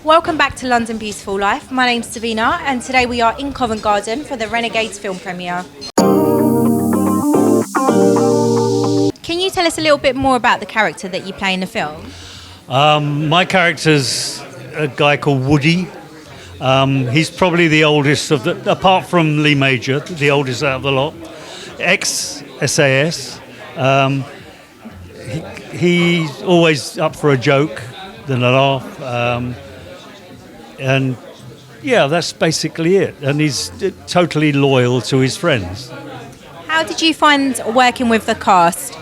Welcome back to London Beautiful Life. My name's Savina and today we are in Covent Garden for the Renegades film premiere. Can you tell us a little bit more about the character that you play in the film? My character's a guy called Woody. He's probably the oldest apart from Lee Major, the oldest out of the lot. Ex-SAS. He's always up for a joke than a laugh. And yeah, that's basically it. And he's totally loyal to his friends. How did you find working with the cast?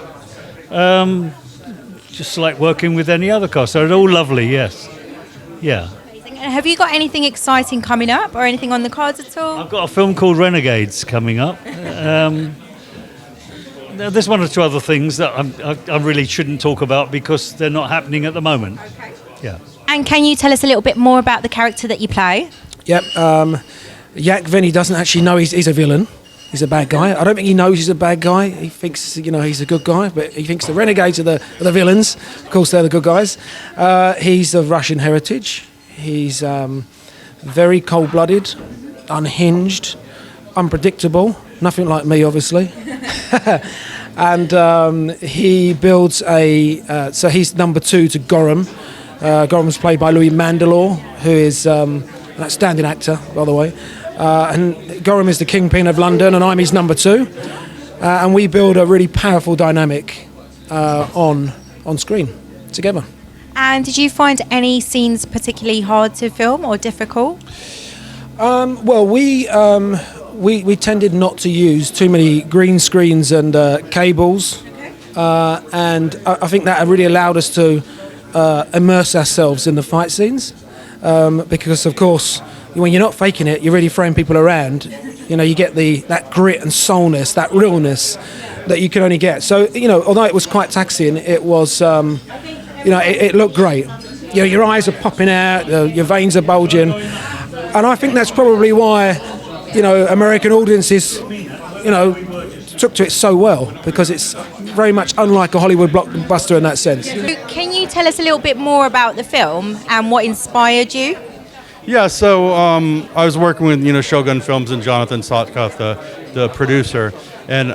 Just like working with any other cast. They're all lovely, yes. Yeah. Amazing. And have you got anything exciting coming up or anything on the cards at all? I've got a film called Renegades coming up. There's one or two other things that I really shouldn't talk about because they're not happening at the moment. Okay. Yeah. And can you tell us a little bit more about the character that you play? Yep. Vinny doesn't actually know he's a villain. He's a bad guy. I don't think he knows he's a bad guy. He thinks, he's a good guy, but he thinks the renegades are the villains. Of course, they're the good guys. He's of Russian heritage. He's very cold-blooded, unhinged, unpredictable. Nothing like me, obviously. And he builds so he's number 2 to Gorham. Gorham's played by Louis Mandylor, who is an outstanding actor, by the way. And Gorham is the kingpin of London, and I'm his number 2. And we build a really powerful dynamic on screen together. And did you find any scenes particularly hard to film or difficult? Well, we tended not to use too many green screens and cables, and I think that really allowed us to immerse ourselves in the fight scenes, because of course when you're not faking it, you're really throwing people around. You get that grit and soulness, that realness that you can only get. So although it was quite taxing, it was it looked great. Your eyes are popping out, your veins are bulging, and I think that's probably why American audiences took to it so well, because it's very much unlike a Hollywood blockbuster in that sense. Can you tell us a little bit more about the film and what inspired you? Yeah, so I was working with Shogun Films and Jeanine Sothcott, the producer, and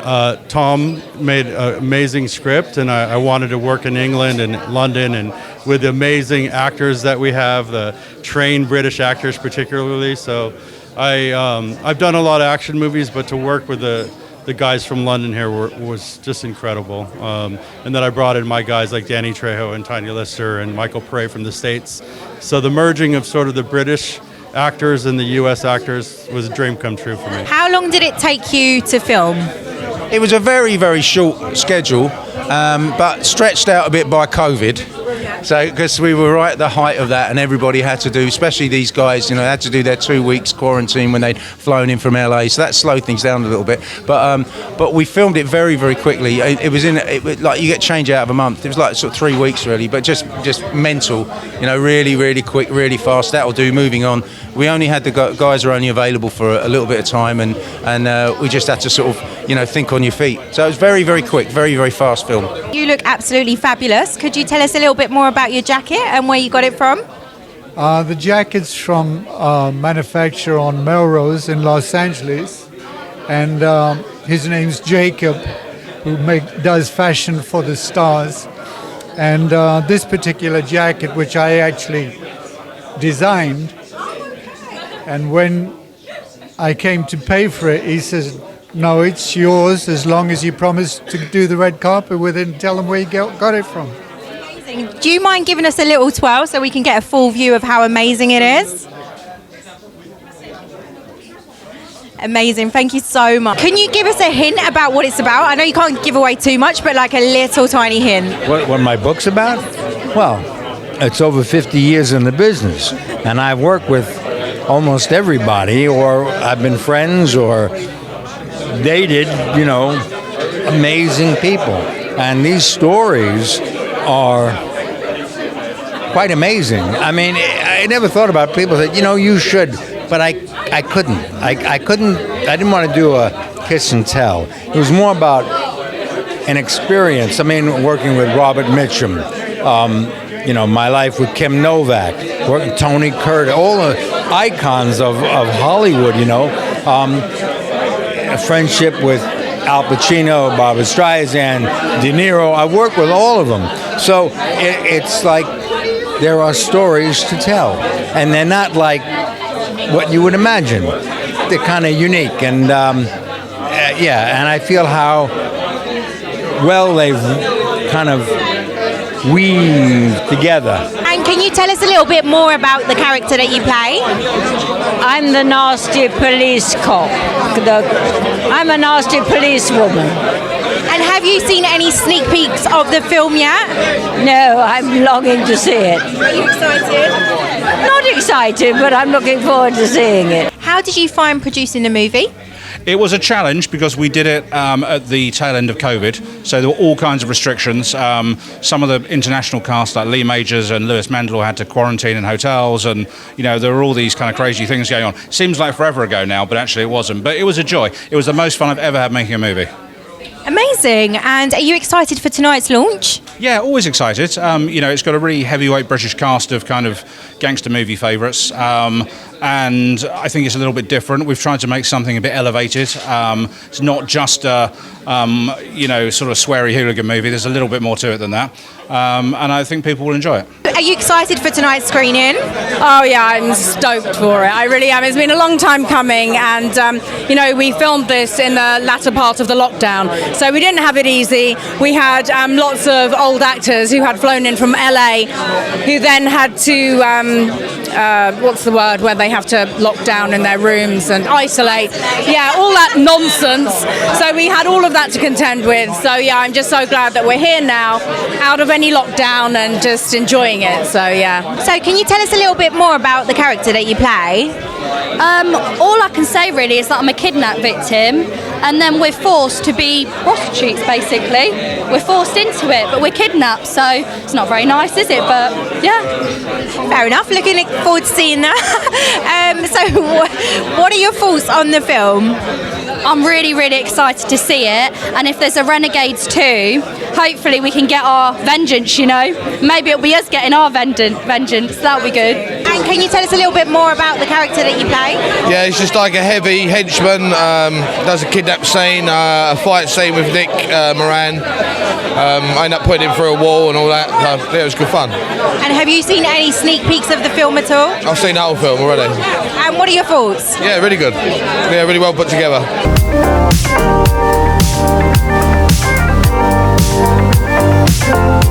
Tom made an amazing script, and I wanted to work in England and London and with the amazing actors that we have, the trained British actors particularly. So I've done a lot of action movies, but to work with the guys from London here was just incredible. And then I brought in my guys like Danny Trejo and Tanya Lister and Michael Prey from the States. So the merging of sort of the British actors and the US actors was a dream come true for me. How long did it take you to film? It was a very, very short schedule, but stretched out a bit by COVID. So, because we were right at the height of that, and everybody had to do, especially these guys, had to do their 2 weeks quarantine when they'd flown in from LA. So that slowed things down a little bit. But we filmed it very, very quickly. It was like you get change out of a month. It was like sort of 3 weeks really, but just mental. Really, really quick, really fast. That'll do. Moving on. We only had the guys are only available for a little bit of time, and we just had to sort of think on your feet. So it was very, very quick, very, very fast film. You look absolutely fabulous. Could you tell us a little bit more about your jacket and where you got it from? The jacket's from manufacturer on Melrose in Los Angeles, and his name's Jacob, who does fashion for the stars. And this particular jacket, which I actually designed, and when I came to pay for it, he says, "No, it's yours as long as you promise to do the red carpet with it and tell them where you got it from." Amazing. Do you mind giving us a little twirl so we can get a full view of how amazing it is? Amazing, thank you so much. Can you give us a hint about what it's about? I know you can't give away too much, but like a little tiny hint. What my book's about? Well, it's over 50 years in the business, and I've worked with almost everybody, or I've been friends or dated, amazing people. And these stories are quite amazing. I mean, I never thought about people that, you should, but I couldn't. I didn't want to do a kiss and tell. It was more about an experience. I mean, working with Robert Mitchum, my life with Kim Novak, working Tony Curtis, all the icons of Hollywood, a friendship with Al Pacino, Barbra Streisand, De Niro. I work with all of them. So it's like there are stories to tell. And they're not like what you would imagine. They're kind of unique. And and I feel how well they've kind of weaved together. And can you tell us a little bit more about the character that you play? I'm the nasty police cop. I'm a nasty police woman. And have you seen any sneak peeks of the film yet? No, I'm longing to see it. Are you excited? Not excited, but I'm looking forward to seeing it. How did you find producing the movie? It was a challenge because we did it at the tail end of COVID, so there were all kinds of restrictions. Some of the international cast, like Lee Majors and Lewis Mandel, had to quarantine in hotels, and there were all these kind of crazy things going on. Seems like forever ago now, but actually it wasn't. But it was a joy. It was the most fun I've ever had making a movie. Amazing. And are you excited for tonight's launch? Yeah, always excited. It's got a really heavyweight British cast of kind of gangster movie favourites. And I think it's a little bit different. We've tried to make something a bit elevated. It's not just a, sort of sweary hooligan movie. There's a little bit more to it than that. And I think people will enjoy it. Are you excited for tonight's screening? Oh yeah, I'm stoked for it. I really am. It's been a long time coming, and we filmed this in the latter part of the lockdown, so we didn't have it easy. We had lots of old actors who had flown in from LA, who then had to what's the word where they have to lock down in their rooms and isolate. Yeah, all that nonsense. So we had all of that to contend with. So yeah, I'm just so glad that we're here now, out of any lockdown, and just enjoying it. So yeah. So can you tell us a little bit more about the character that you play? All I can say really is that I'm a kidnap victim, and then we're forced to be prostitutes basically. We're forced into it, but we're kidnapped, so it's not very nice, is it? But yeah. Fair enough. Looking forward to seeing that. What are your thoughts on the film? I'm really, really excited to see it, and if there's a Renegades 2, hopefully we can get our vengeance, Maybe it'll be us getting our vengeance, that'll be good. And can you tell us a little bit more about the character that you play? Yeah, he's just like a heavy henchman, does a kidnap scene, a fight scene with Nick Moran. I end up putting him through a wall and all that. So, it was good fun. And have you seen any sneak peeks of the film at all? I've seen the whole film already. And what are your thoughts? Yeah, really good. Yeah, really well put together. We'll be right back.